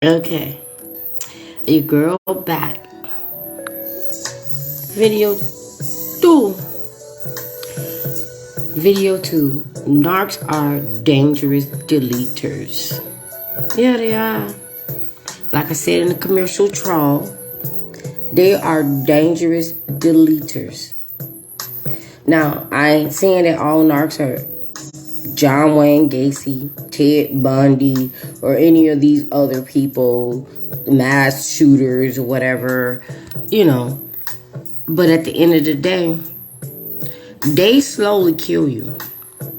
Okay, your girl back. Video 2. Video 2. Narcs are dangerous deleters. Yeah, they are. Like I said in the commercial trawl, they are dangerous deleters. Now, I ain't saying that all narcs are John Wayne Gacy, Ted Bundy, or any of these other people, mass shooters or whatever, you know. But at the end of the day, they slowly kill you.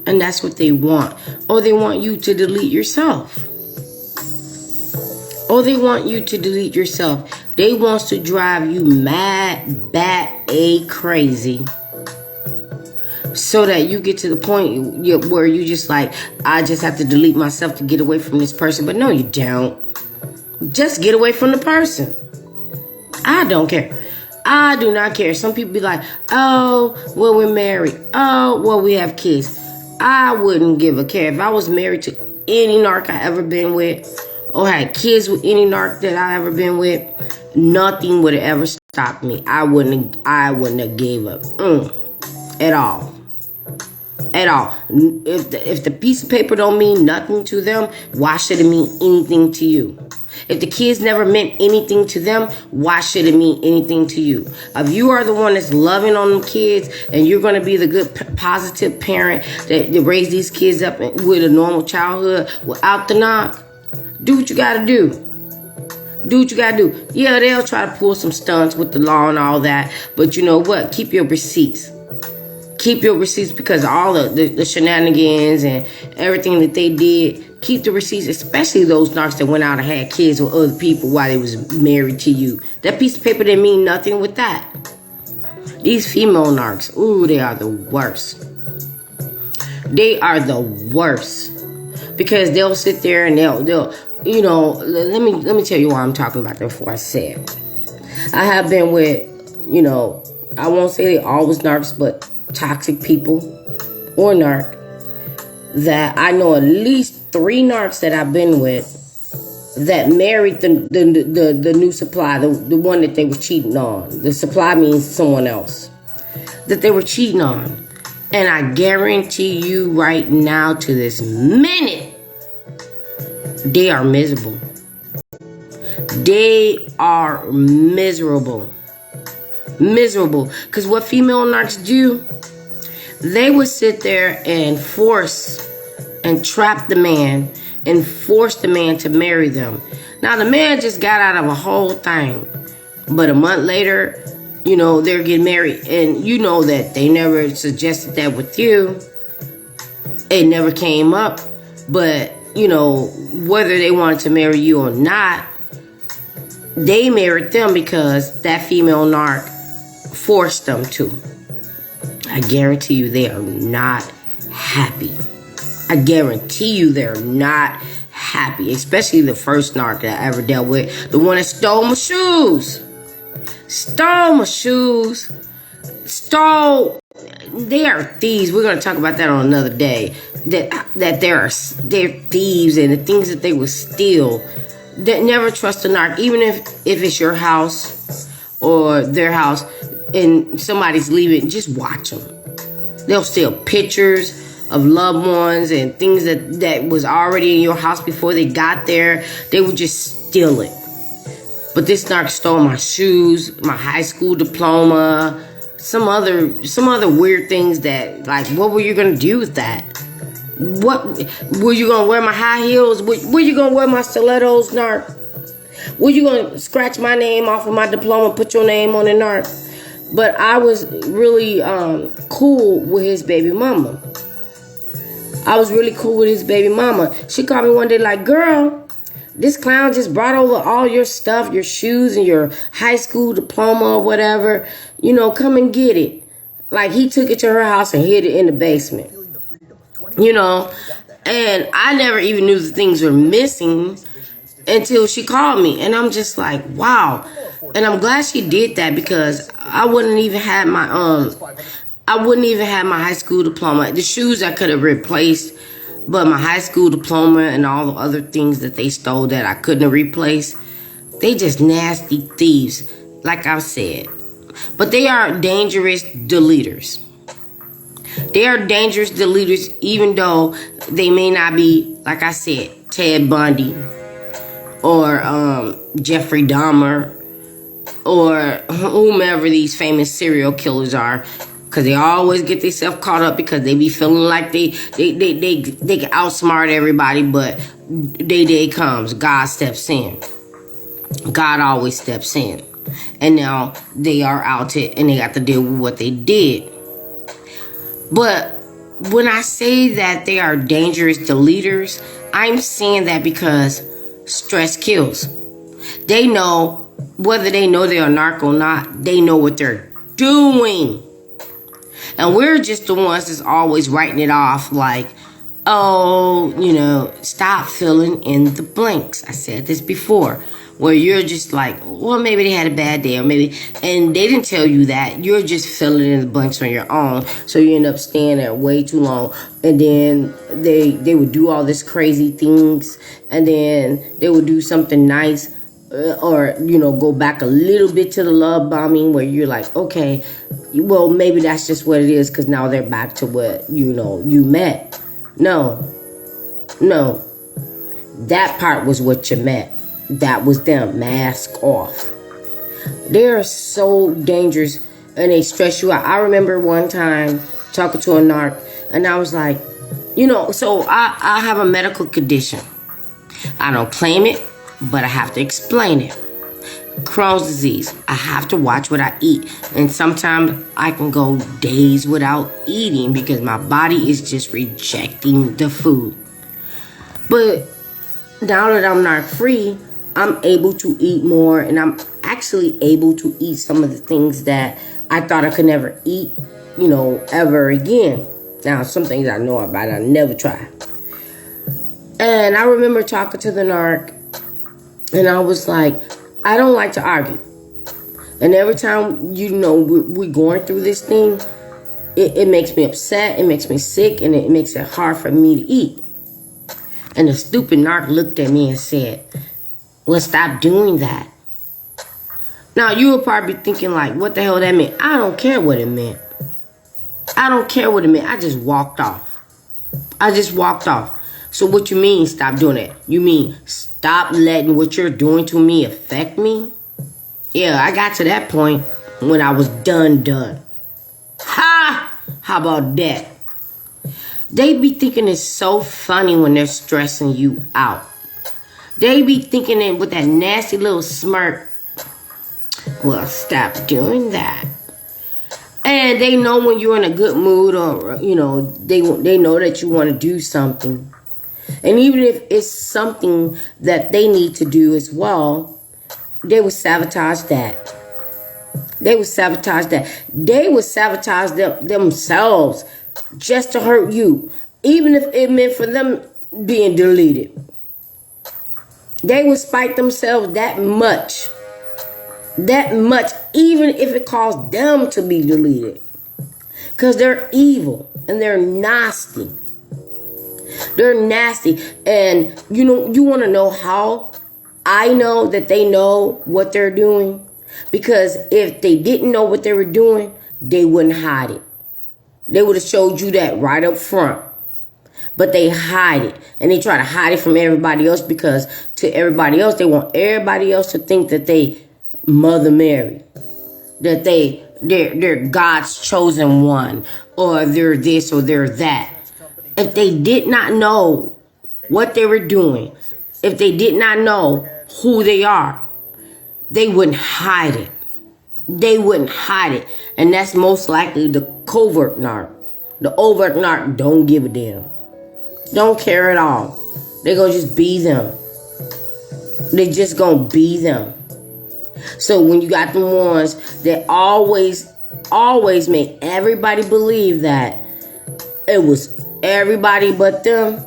And that's what they want. Or they want you to delete yourself. Or they want you to delete yourself. They want to drive you mad, crazy. So that you get to the point where you just like, I just have to delete myself to get away from this person. But no, you don't. Just get away from the person. I don't care. I do not care. Some people be like, oh, well, we're married. Oh, well, we have kids. I wouldn't give a care. If I was married to any narc I ever been with or had kids with any narc that I ever been with, nothing would have ever stopped me. I wouldn't have gave up at all. At all. If the piece of paper don't mean nothing to them, why should it mean anything to you? If the kids never meant anything to them, why should it mean anything to you? If you are the one that's loving on them kids and you're going to be the good, positive parent that raise these kids up with a normal childhood without the knock, do what you got to do. Do what you got to do. Yeah, they'll try to pull some stunts with the law and all that. But you know what? Keep your receipts. Keep your receipts because all the shenanigans and everything that they did, keep the receipts, especially those narcs that went out and had kids with other people while they was married to you. That piece of paper didn't mean nothing with that. These female narcs, ooh, they are the worst. They are the worst. Because they'll sit there and they'll you know, let me tell you why I'm talking about that before I say it. I have been with, you know, I won't say they always narcs, but toxic people or narc that I know at least 3 narcs that I've been with that married the new supply, the one that they were cheating on. The supply means someone else that they were cheating on. And I guarantee you right now to this minute, they are miserable. They are miserable. Miserable. Because what female narcs do, they would sit there and force and trap the man and force the man to marry them. Now, the man just got out of a whole thing. But a month later, you know, they're getting married. And you know that they never suggested that with you. It never came up. But, you know, whether they wanted to marry you or not, they married them because that female narc forced them to. I guarantee you they are not happy. I guarantee you they're not happy. Especially the first narc that I ever dealt with. The one that stole my shoes. Stole my shoes. They are thieves. We're going to talk about that on another day. That they're thieves and the things that they would steal. That never trust a narc. Even if it's your house or their house and somebody's leaving, just watch them. They'll steal pictures of loved ones and things that was already in your house before they got there. They would just steal it. But this narc stole my shoes, my high school diploma, some other weird things that, like, what were you gonna do with that? What were you gonna wear my high heels? Were you gonna wear my stilettos, narc? Were you gonna scratch my name off of my diploma, put your name on it, narc? But I was really cool with his baby mama. She called me one day like, girl, this clown just brought over all your stuff, your shoes and your high school diploma or whatever. You know, come and get it. Like, he took it to her house and hid it in the basement. You know, and I never even knew the things were missing until she called me. And I'm just like, wow. And I'm glad she did that because I wouldn't even have my high school diploma. The shoes I could have replaced. But my high school diploma and all the other things that they stole that I couldn't replace, they just nasty thieves, like I said. But they are dangerous deleters. They are dangerous deleters, even though they may not be, like I said, Ted Bundy or Jeffrey Dahmer or whomever these famous serial killers are. Because they always get themselves caught up because they be feeling like they can outsmart everybody, but day comes, God steps in. God always steps in. And now they are out to, and they got to deal with what they did. But when I say that they are dangerous deleters, I'm saying that because stress kills. They know, whether they know they are narc or not, they know what they're doing. And we're just the ones that's always writing it off like, oh, stop filling in the blanks. I said this before, where you're just like, well, maybe they had a bad day, or maybe, and they didn't tell you that. You're just filling in the blanks on your own. So you end up staying there way too long. And then they would do all this crazy things, and then they would do something nice. Or, go back a little bit to the love bombing where you're like, okay, well, maybe that's just what it is because now they're back to what, you met. No. That part was what you met. That was them. Mask off. They're so dangerous and they stress you out. I remember one time talking to a narc and I was like, so I have a medical condition. I don't claim it, but I have to explain it. Crohn's disease. I have to watch what I eat. And sometimes I can go days without eating because my body is just rejecting the food. But now that I'm narc free, I'm able to eat more, and I'm actually able to eat some of the things that I thought I could never eat, ever again. Now, some things I know about, I never try. And I remember talking to the narc, and I was like, I don't like to argue. And every time, we're going through this thing, it makes me upset, it makes me sick, and it makes it hard for me to eat. And the stupid narc looked at me and said, well, stop doing that. Now, you would probably be thinking like, what the hell that meant? I don't care what it meant. I just walked off. So what you mean, stop doing it? You mean stop letting what you're doing to me affect me? Yeah, I got to that point when I was done. Ha! How about that? They be thinking it's so funny when they're stressing you out. They be thinking it with that nasty little smirk. Well, stop doing that. And they know when you're in a good mood or, they know that you want to do something. And even if it's something that they need to do as well, they will sabotage that. They would sabotage themselves just to hurt you. Even if it meant for them being deleted. They would spite themselves that much. Even if it caused them to be deleted. Because they're evil and they're nasty. And you want to know how I know that they know what they're doing? Because if they didn't know what they were doing, they wouldn't hide it. They would have showed you that right up front. But they hide it. And they try to hide it from everybody else because to everybody else, they want everybody else to think that they Mother Mary. That they're God's chosen one. Or they're this or they're that. If they did not know what they were doing, if they did not know who they are, they wouldn't hide it. And that's most likely the covert narc. The overt narc don't give a damn. Don't care at all. They're going to just be them. They just going to be them. So when you got the ones that always make everybody believe that it was everybody but them,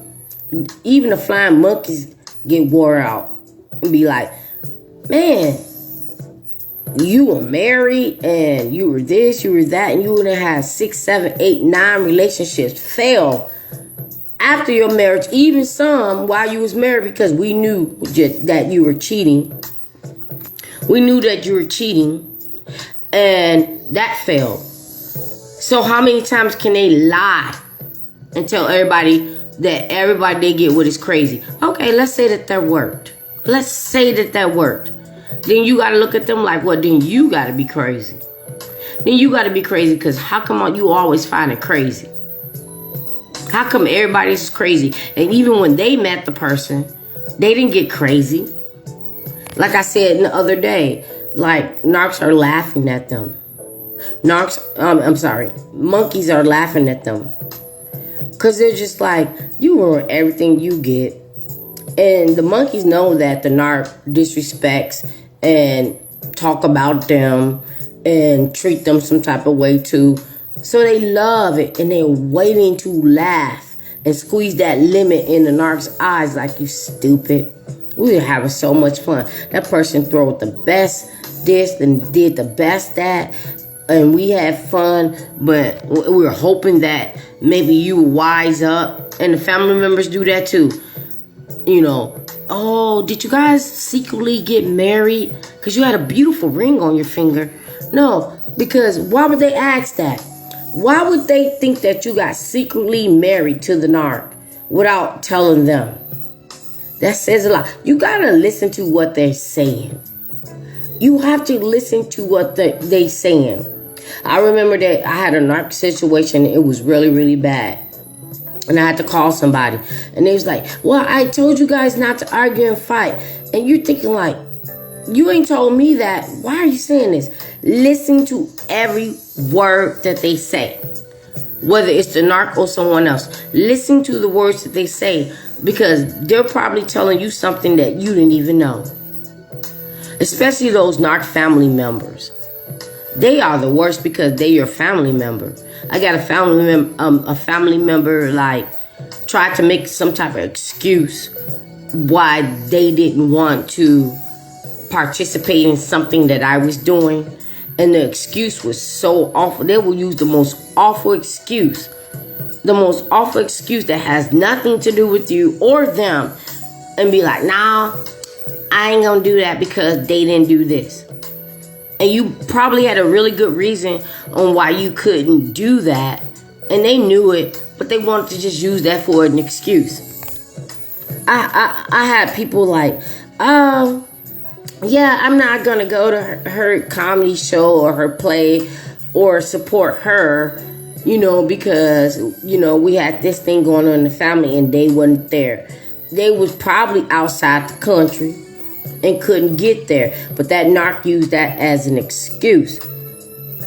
even the flying monkeys get wore out and be like, man, you were married and you were this, you were that, and you would have had 6, 7, 8, 9 relationships fail after your marriage, even some while you was married, because we knew that you were cheating. We knew that you were cheating, and that failed. So how many times can they lie and tell everybody that everybody they get with is crazy? Okay, let's say that worked. Let's say that worked. Then you got to look at them like, well, then you got to be crazy. Then you got to be crazy, because how come you always find it crazy? How come everybody's crazy? And even when they met the person, they didn't get crazy. Like I said the other day, like narcs are laughing at them. Monkeys are laughing at them. Because they're just like, you ruin everything you get. And the monkeys know that the narc disrespects and talk about them and treat them some type of way too. So they love it, and they're waiting to laugh and squeeze that lemon in the narc's eyes like, you stupid. We were having so much fun. That person threw the best this and did the best that, and we had fun, but we were hoping that maybe you would wise up. And the family members do that too. You know, oh, did you guys secretly get married? Because you had a beautiful ring on your finger. No, because why would they ask that? Why would they think that you got secretly married to the narc without telling them? That says a lot. You got to listen to what they're saying. You have to listen to what they're saying. I remember that I had a narc situation. It was really, really bad. And I had to call somebody. And they was like, well, I told you guys not to argue and fight. And you're thinking like, you ain't told me that. Why are you saying this? Listen to every word that they say. Whether it's the narc or someone else. Listen to the words that they say. Because they're probably telling you something that you didn't even know. Especially those narc family members. They are the worst because they're your family member. I got a family member like tried to make some type of excuse why they didn't want to participate in something that I was doing, and the excuse was so awful. They will use the most awful excuse that has nothing to do with you or them, and be like, nah, I ain't gonna do that because they didn't do this. And you probably had a really good reason on why you couldn't do that. And they knew it, but they wanted to just use that for an excuse. I had people like, yeah, I'm not going to go to her comedy show or her play or support her, because, we had this thing going on in the family and they wasn't there. They was probably outside the country and couldn't get there. But that narc used that as an excuse.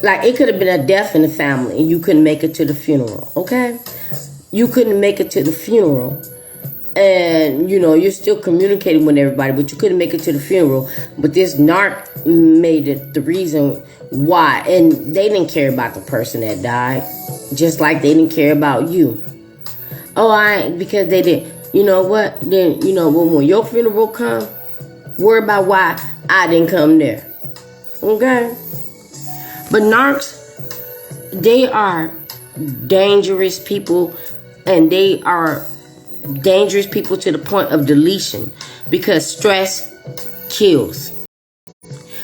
Like, it could have been a death in the family and you couldn't make it to the funeral, okay? You couldn't make it to the funeral. And, you're still communicating with everybody, but you couldn't make it to the funeral. But this narc made it the reason why. And they didn't care about the person that died. Just like they didn't care about you. Because they didn't. You know what? Then, when your funeral comes, worry about why I didn't come there. Okay? But narcs, they are dangerous people, and they are dangerous people to the point of deletion, because stress kills.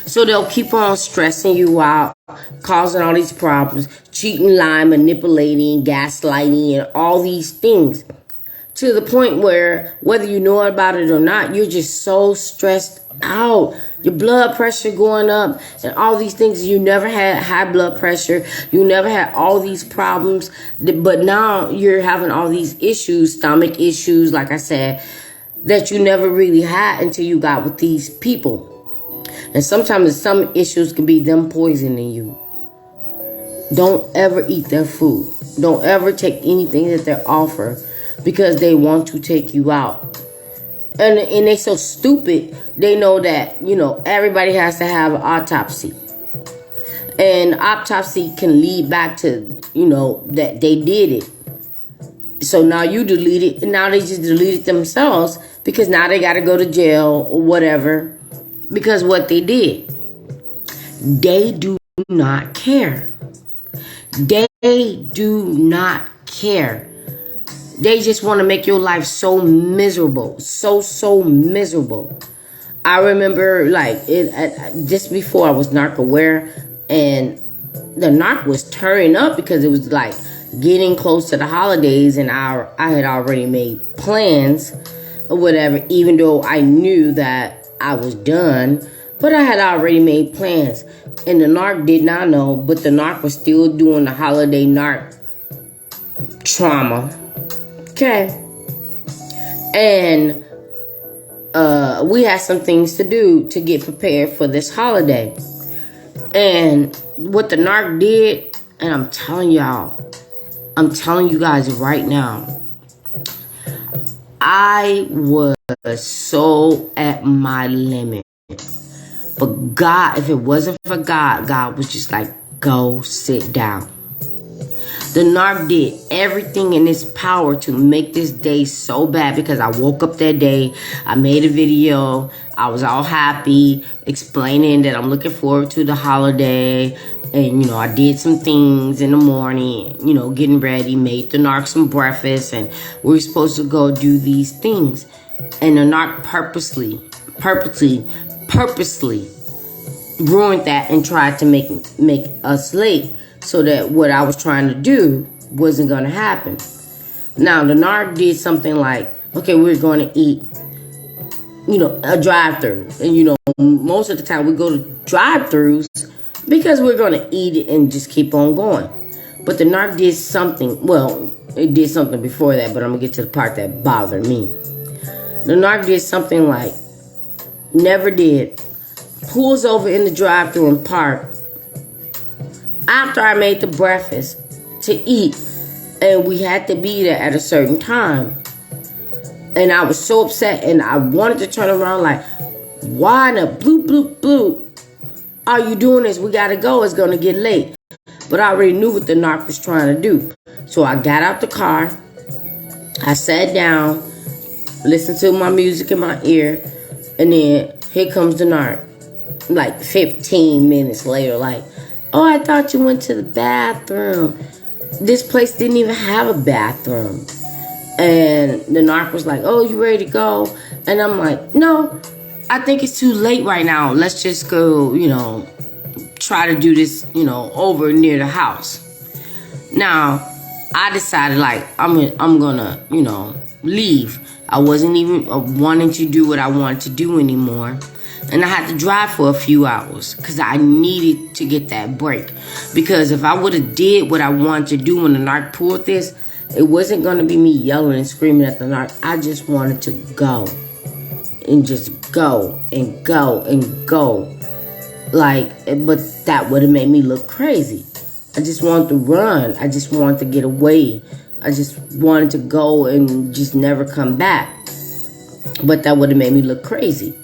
So they'll keep on stressing you out, causing all these problems, cheating, lying, manipulating, gaslighting, and all these things. To the point where, whether you know about it or not, you're just so stressed out. Your blood pressure going up and all these things. You never had high blood pressure. You never had all these problems. But now you're having all these issues, stomach issues, like I said, that you never really had until you got with these people. And sometimes some issues can be them poisoning you. Don't ever eat their food. Don't ever take anything that they offer, because they want to take you out. And they so stupid, they know that, everybody has to have an autopsy. And autopsy can lead back to, that they did it. So now you delete it, and now they just delete it themselves, because now they got to go to jail or whatever, because what they did. They do not care. They do not care. They just want to make your life so miserable. So miserable. I remember like just before I was narc aware, and the narc was turning up because it was like getting close to the holidays, and I had already made plans or whatever, even though I knew that I was done, but I had already made plans. And the narc did not know, but the narc was still doing the holiday narc trauma. Okay. And we had some things to do to get prepared for this holiday. And what the narc did, and I'm telling you guys right now, I was so at my limit. But God, if it wasn't for God, God was just like, go sit down. The narc did everything in his power to make this day so bad, because I woke up that day, I made a video, I was all happy, explaining that I'm looking forward to the holiday, and, I did some things in the morning, getting ready, made the narc some breakfast, and we were supposed to go do these things. And the narc purposely ruined that and tried to make us late, so that what I was trying to do wasn't going to happen. Now, the narc did something like, okay, we're going to eat, a drive-thru. And, most of the time we go to drive-thrus because we're going to eat it and just keep on going. But the narc did something, well, it did something before that, but I'm going to get to the part that bothered me. The narc did something like, never did, pulls over in the drive-thru and park after I made the breakfast to eat, and we had to be there at a certain time. And I was so upset, and I wanted to turn around like, why in the blue are you doing this? We gotta go, it's gonna get late. But I already knew what the narc was trying to do. So I got out the car, I sat down, listened to my music in my ear, and then here comes the narc. Like 15 minutes later, like, oh, I thought you went to the bathroom. This place didn't even have a bathroom. And the narc was like, oh, you ready to go? And I'm like, no, I think it's too late right now. Let's just go, try to do this, over near the house. Now, I decided, like, I'm gonna, leave. I wasn't even wanting to do what I wanted to do anymore. And I had to drive for a few hours because I needed to get that break. Because if I would have did what I wanted to do when the narc pulled this, it wasn't going to be me yelling and screaming at the narc. I just wanted to go. And just go and go and go. But that would have made me look crazy. I just wanted to run. I just wanted to get away. I just wanted to go and just never come back. But that would have made me look crazy.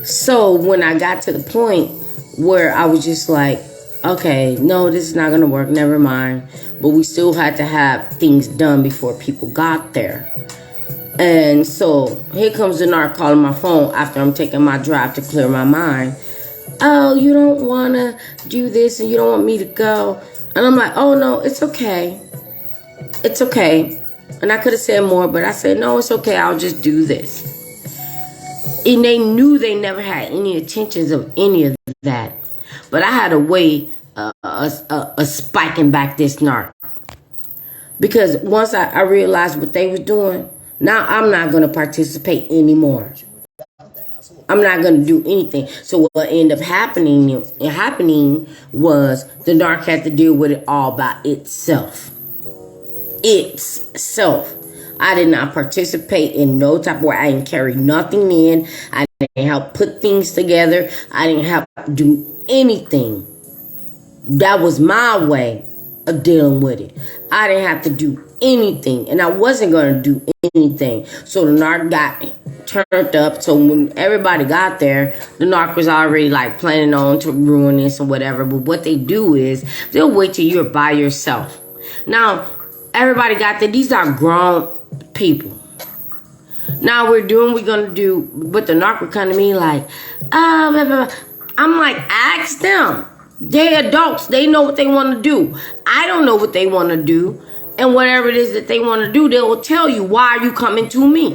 So when I got to the point where I was just like, okay, no, this is not going to work. Never mind. But we still had to have things done before people got there. And so here comes the narc calling my phone after I'm taking my drive to clear my mind. Oh, you don't want to do this and you don't want me to go. And I'm like, oh, no, it's okay. It's okay. And I could have said more, but I said, no, it's okay. I'll just do this. And they knew they never had any intentions of any of that. But I had a way of spiking back this narc. Because once I realized what they was doing, now I'm not going to participate anymore. I'm not going to do anything. So what ended up happening was the narc had to deal with it all by itself. I did not participate in no type of way. I didn't carry nothing in. I didn't help put things together. I didn't help do anything. That was my way of dealing with it. I didn't have to do anything. And I wasn't going to do anything. So the narc got turned up. So when everybody got there, the narc was already like planning on to ruin this or whatever. But what they do is they'll wait till you're by yourself. Now, everybody got there. These are grown people. Now we're going to do, but the narc would come to me like, I'm like, ask them. They're adults. They know what they want to do. I don't know what they want to do. And whatever it is that they want to do, they will tell you, why are you coming to me?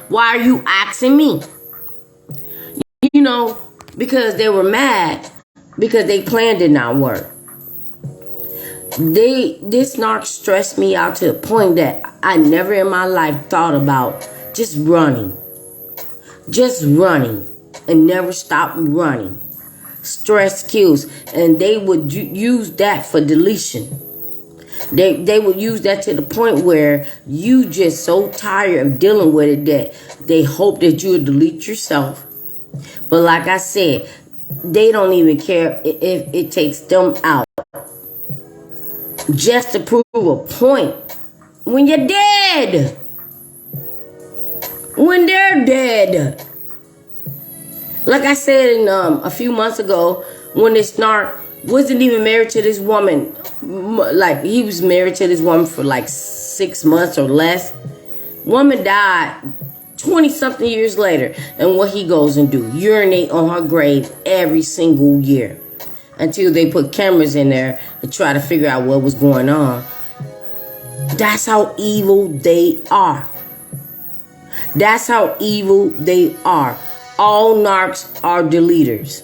Why are you asking me? You know, because they were mad because they plan did not work. This narc stressed me out to the point that I never in my life thought about just running and never stop running. Stress kills, and they would use that for deletion. They would use that to the point where you just so tired of dealing with it that they hope that you would delete yourself. But like I said, they don't even care if it takes them out just to prove a point. When you're dead, when they're dead. Like I said a few months ago, when this narc wasn't even married to this woman, like he was married to this woman for like 6 months or less. Woman died 20-something years later, and what he goes and do? Urinate on her grave every single year until they put cameras in there and try to figure out what was going on. That's how evil they are. That's how evil they are. All narcs are deleters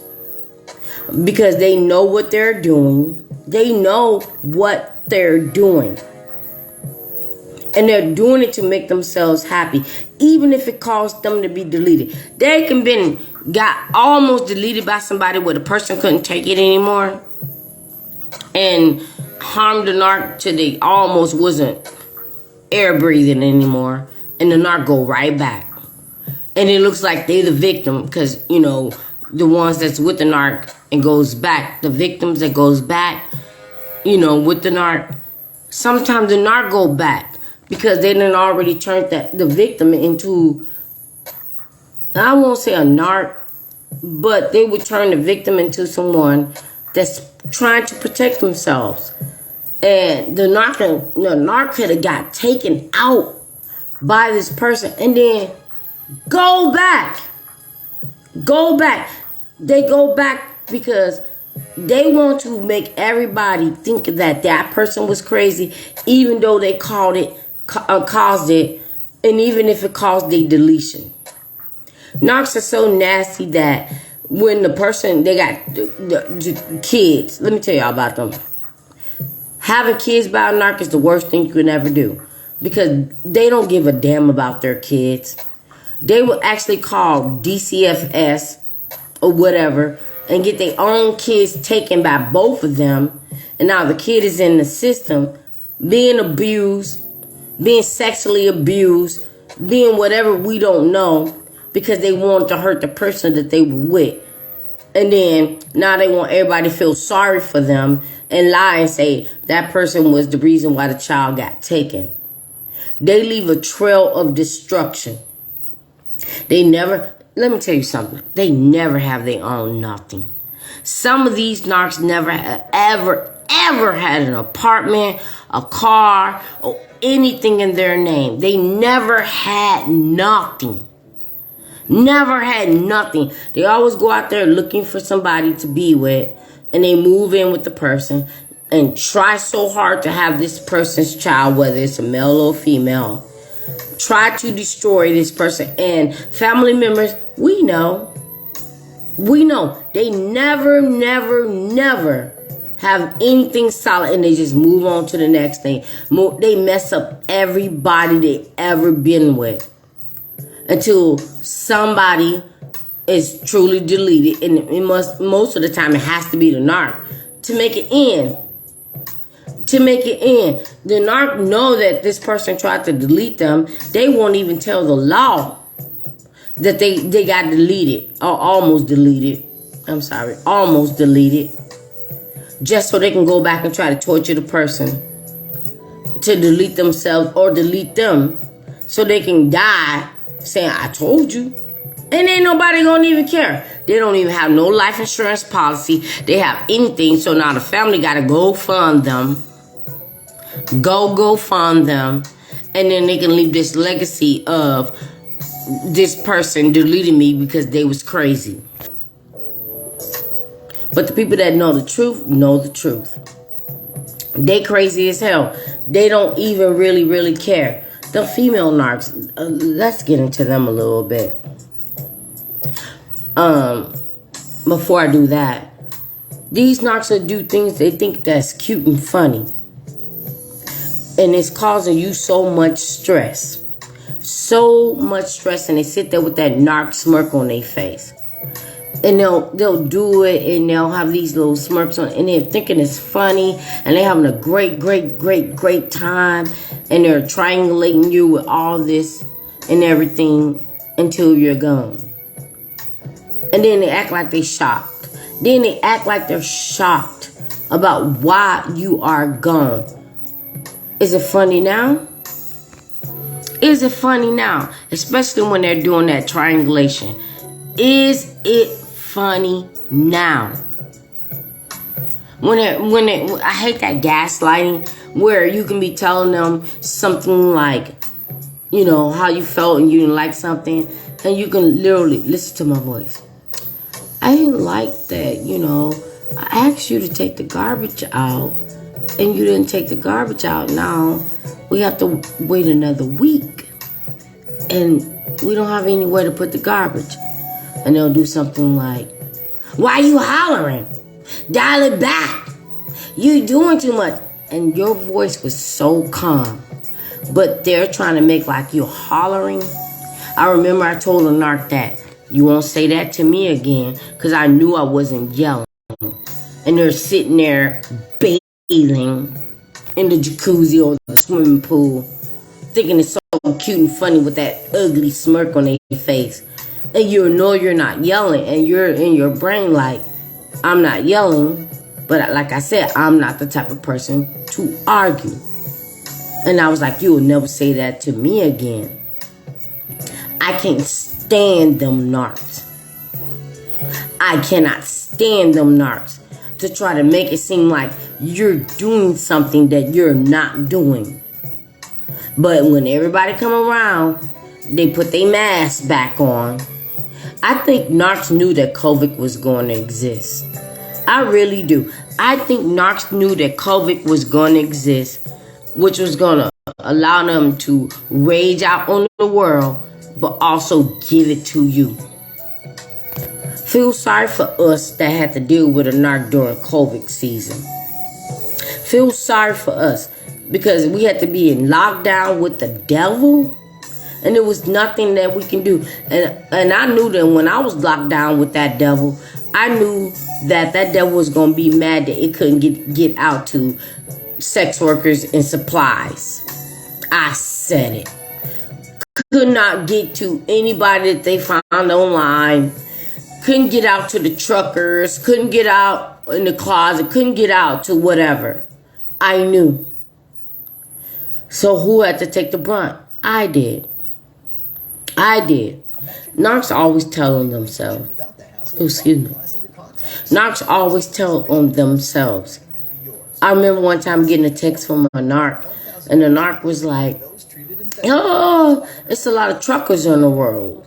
because they know what they're doing. They know what they're doing. And they're doing it to make themselves happy, even if it caused them to be deleted. They can got almost deleted by somebody where the person couldn't take it anymore and harmed the narc till they almost wasn't air breathing anymore, and the narc go right back. And it looks like they the victim because, you know, the ones that's with the narc and goes back, the victims that goes back, you know, with the narc. Sometimes the narc go back because they done already turned the victim into, I won't say a narc, but they would turn the victim into someone that's trying to protect themselves. And the narc could have got taken out by this person and then go back. They go back because they want to make everybody think that that person was crazy, even though they caused it, and even if it caused the deletion. Narcs are so nasty that when the person, they got the kids, let me tell y'all about them. Having kids by a narc is the worst thing you can ever do because they don't give a damn about their kids. They will actually call DCFS or whatever and get their own kids taken by both of them. And now the kid is in the system being abused, being sexually abused, being whatever we don't know because they want to hurt the person that they were with. And then now they want everybody to feel sorry for them and lie and say that person was the reason why the child got taken. They leave a trail of destruction. They never, let me tell you something. They never have their own nothing. Some of these narcs never ever had an apartment, a car, or anything in their name. They never had nothing. Never had nothing. They always go out there looking for somebody to be with, and they move in with the person and try so hard to have this person's child, whether it's a male or female. Try to destroy this person. And family members, we know they never have anything solid, and they just move on to the next thing. They mess up everybody they ever been with until somebody is truly deleted, and it must, most of the time it has to be the narc to make it end. To make it end. The narc know that this person tried to delete them. They won't even tell the law that they got deleted or almost deleted. Almost deleted. Just so they can go back and try to torture the person to delete themselves or delete them so they can die saying, I told you. And ain't nobody gonna even care. They don't even have no life insurance policy. They have anything. So now the family gotta go fund them. Go fund them. And then they can leave this legacy of this person deleting me because they was crazy. But the people that know the truth know the truth. They crazy as hell. They don't even really care. The female narcs, let's get into them a little bit. Before I do that, these narcs will do things they think that's cute and funny. And it's causing you so much stress. So much stress, and they sit there with that narc smirk on their face. And they'll do it, and they'll have these little smirks on, and they're thinking it's funny, and they're having a great time, and they're triangulating you with all this and everything until you're gone. And then they act like they're shocked. Then they act like they're shocked about why you are gone. Is it funny now? Is it funny now? Especially when they're doing that triangulation. Is it funny now? I hate that gaslighting where you can be telling them something like, how you felt and you didn't like something, and you can literally listen to my voice. I didn't like that, I asked you to take the garbage out and you didn't take the garbage out. Now we have to wait another week and we don't have anywhere to put the garbage. And they'll do something like, why you hollering? Dial it back. You doing too much. And your voice was so calm. But they're trying to make like you're hollering. I remember I told a narc that, you won't say that to me again, because I knew I wasn't yelling. And they're sitting there bathing in the jacuzzi or the swimming pool, thinking it's so cute and funny with that ugly smirk on their face. And you know you're not yelling, and you're in your brain like, I'm not yelling, but like I said, I'm not the type of person to argue. And I was like, you will never say that to me again. I can't stand them narcs. I cannot stand them narcs to try to make it seem like you're doing something that you're not doing. But when everybody come around, they put their mask back on. I think narcs knew that COVID was going to exist. I really do. I think narcs knew that COVID was going to exist, which was going to allow them to rage out on the world, but also give it to you. Feel sorry for us that had to deal with a narc during COVID season. Feel sorry for us because we had to be in lockdown with the devil, and there was nothing that we can do. And I knew that when I was locked down with that devil, I knew that devil was going to be mad that it couldn't get out to sex workers and supplies. I said it. Could not get to anybody that they found online. Couldn't get out to the truckers. Couldn't get out in the closet. Couldn't get out to whatever. I knew. So who had to take the brunt? I did. Narcs always tell on themselves. Excuse me. Narcs always tell on themselves. I remember one time getting a text from a narc, and the narc was like, oh, it's a lot of truckers in the world.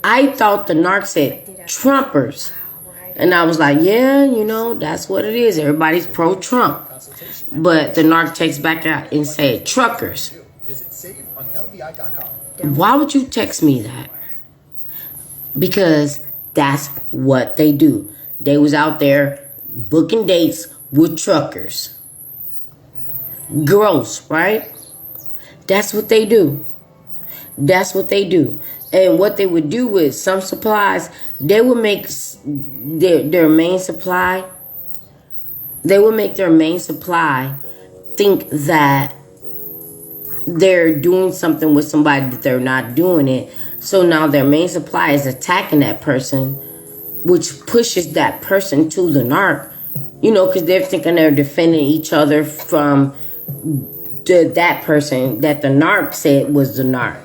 I thought the narc said Trumpers. And I was like, yeah, that's what it is. Everybody's pro-Trump. But the narc takes back out and said truckers. Why would you text me that? Because that's what they do. They was out there booking dates with truckers. Gross, right? That's what they do. And what they would do with some supplies, they would make their main supply. They would make their main supply think that they're doing something with somebody that they're not doing it. So now their main supply is attacking that person, which pushes that person to the narc. Because they're thinking they're defending each other from that person that the narc said was the narc.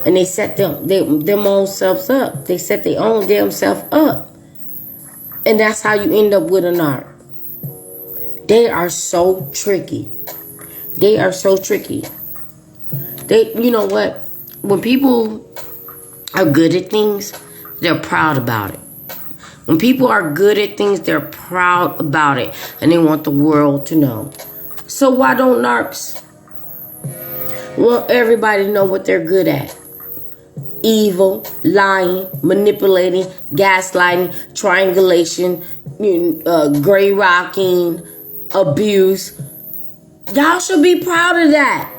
And they set them own selves up. They set their own damn self up. And that's how you end up with a narc. They are so tricky. You know what? When people are good at things, they're proud about it. When people are good at things, they're proud about it. And they want the world to know. So why don't narcs want everybody to know what they're good at? Evil, lying, manipulating, gaslighting, triangulation, gray rocking, abuse. Y'all should be proud of that.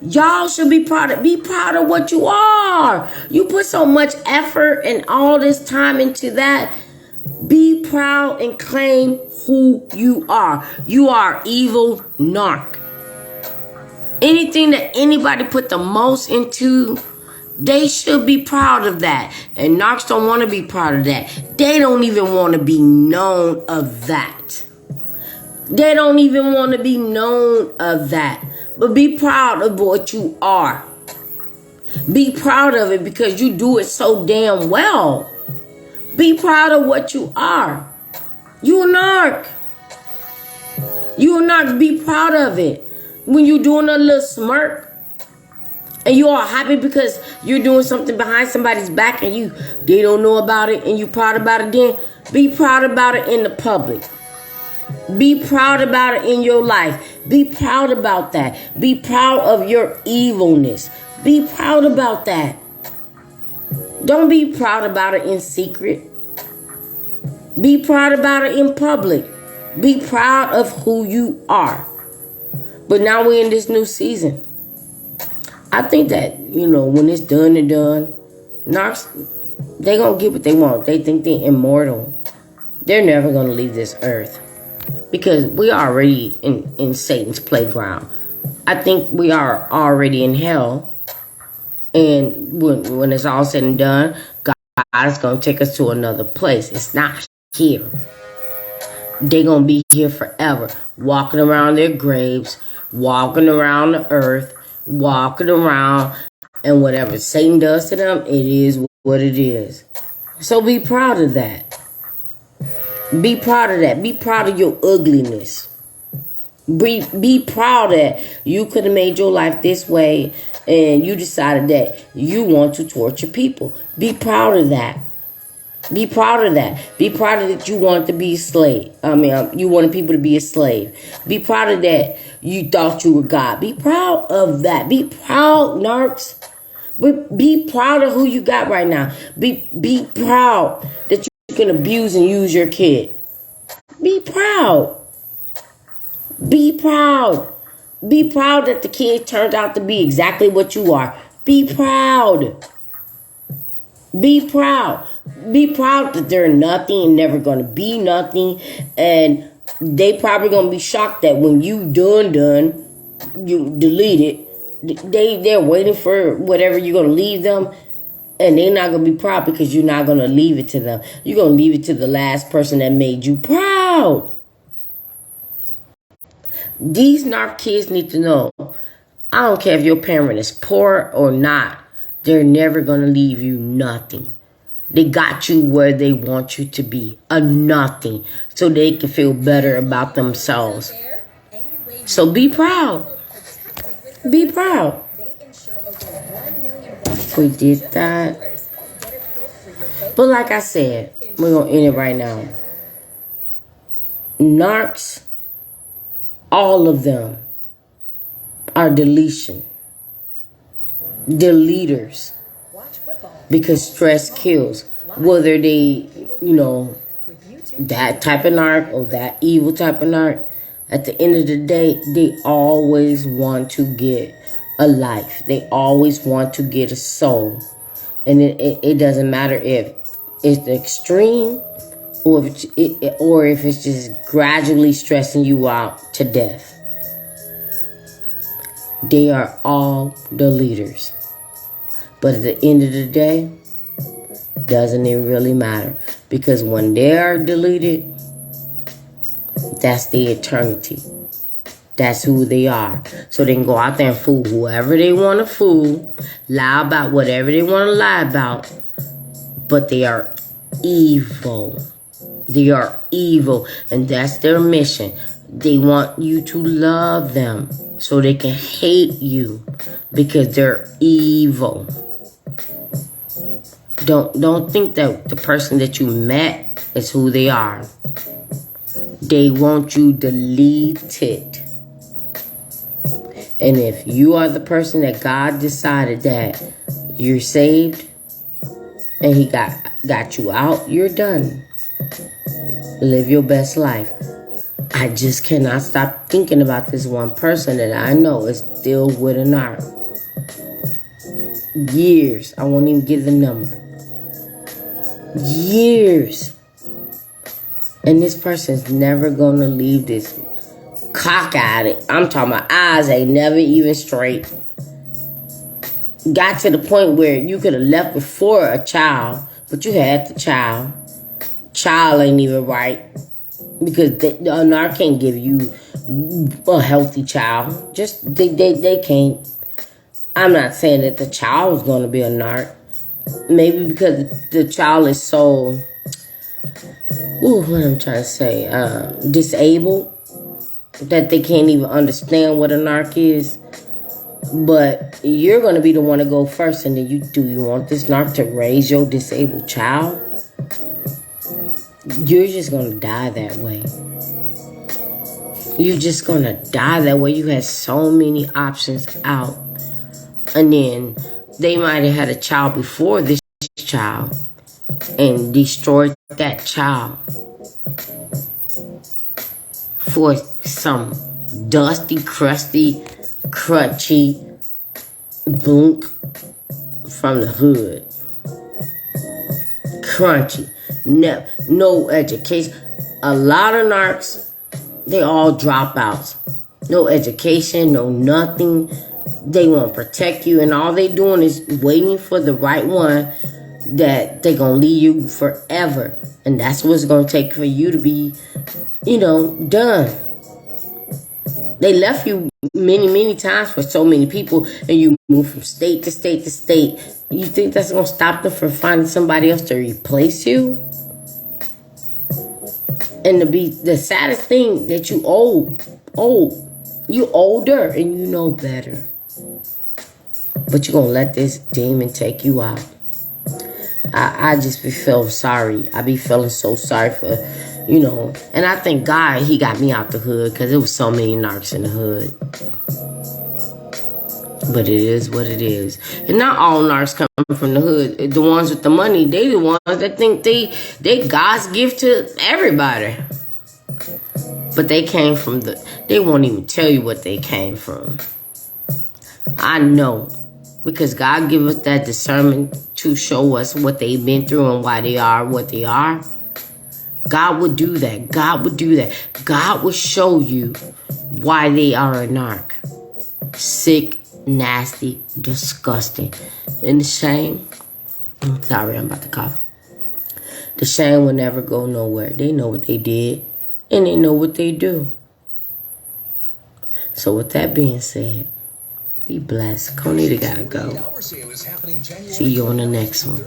Y'all should be proud of what you are. You put so much effort and all this time into that. Be proud and claim who you are. You are evil narc. Anything that anybody put the most into, they should be proud of that. And narcs don't want to be proud of that. They don't even want to be known of that. They don't even want to be known of that. But be proud of what you are. Be proud of it because you do it so damn well. Be proud of what you are. You a narc. You a narc. Be proud of it. When you're doing a little smirk and you are happy because you're doing something behind somebody's back and they don't know about it and you proud about it, then be proud about it in the public. Be proud about it in your life. Be proud about that. Be proud of your evilness. Be proud about that. Don't be proud about it in secret. Be proud about it in public. Be proud of who you are. But now we're in this new season. I think that, when it's done and done, narcs, they gonna get what they want. They think they're immortal. They're never gonna leave this earth. Because we are already in Satan's playground. I think we are already in hell. And when it's all said and done, God is going to take us to another place. It's not here. They're going to be here forever. Walking around their graves. Walking around the earth. Walking around. And whatever Satan does to them, it is what it is. So be proud of that. Be proud of that. Be proud of your ugliness. Be proud that you could have made your life this way and you decided that you want to torture people. Be proud of that. Be proud of that. Be proud of that you wanted to be a slave. You wanted people to be a slave. Be proud of that you thought you were God. Be proud of that. Be proud, narcs. Be proud of who you got right now. Be proud that you can abuse and use your kid. Be proud. Be proud. Be proud that the kid turned out to be exactly what you are. Be proud. Be proud. Be proud that they're nothing and never going to be nothing. And they probably going to be shocked that when you done, you delete it. They're waiting for whatever you're going to leave them. And they're not going to be proud because you're not going to leave it to them. You're going to leave it to the last person that made you proud. These narc kids need to know, I don't care if your parent is poor or not, they're never going to leave you nothing. They got you where they want you to be, a nothing, so they can feel better about themselves. So be proud. Be proud. We did that. But like I said, we're going to end it right now. Narcs, all of them are deleters. Because stress kills. Whether they, that type of narc or that evil type of narc, at the end of the day, they always want to get a life. They always want to get a soul. And it doesn't matter if it's the extreme or if it's just gradually stressing you out to death. They are all the leaders. But at the end of the day, doesn't it really matter? Because when they are deleted, that's the eternity. That's who they are. So they can go out there and fool whoever they want to fool, lie about whatever they want to lie about. But they are evil. They are evil. And that's their mission. They want you to love them so they can hate you because they're evil. Don't think that the person that you met is who they are. They want you deleted. And if you are the person that God decided that you're saved and he got you out, you're done. Live your best life. I just cannot stop thinking about this one person that I know is still with a narc. Years. I won't even give the number. Years. And this person's never going to leave this cock-eyed. I'm talking about eyes ain't never even straight. Got to the point where you could have left before a child, but you had the child. Child ain't even right. Because the narc can't give you a healthy child. Just, they can't. I'm not saying that the child is going to be a narc. Maybe because the child is so, what I'm trying to say, disabled, that they can't even understand what a narc is. But you're going to be the one to go first, and then you want this narc to raise your disabled child? You're just going to die that way. You're just going to die that way. You had so many options out. And then they might have had a child before this child and destroyed that child for some dusty, crusty, crunchy blunk from the hood. Crunchy. No education. A lot of narcs, they all dropouts. No education, no nothing. They want to protect you, and all they doing is waiting for the right one that they going to leave you forever. And that's what it's going to take for you to be, done. They left you many, many times for so many people, and you move from state to state to state. You think that's going to stop them from finding somebody else to replace you? And to be the saddest thing that you old. You older and you know better. But you're going to let this demon take you out. I just be feeling sorry. I be feeling so sorry for, And I thank God he got me out the hood, because there was so many narcs in the hood. But it is what it is. And not all narcs come from the hood. The ones with the money, they the ones that think they God's gift to everybody. But they came from they won't even tell you what they came from. I know. Because God give us that discernment to show us what they've been through and why they are what they are. God would do that. God would do that. God would show you why they are a narc. Sick, nasty, disgusting. And the shame, I'm sorry, I'm about to cough. The shame will never go nowhere. They know what they did, and they know what they do. So with that being said, be blessed. Conita gotta go. See you on the next one.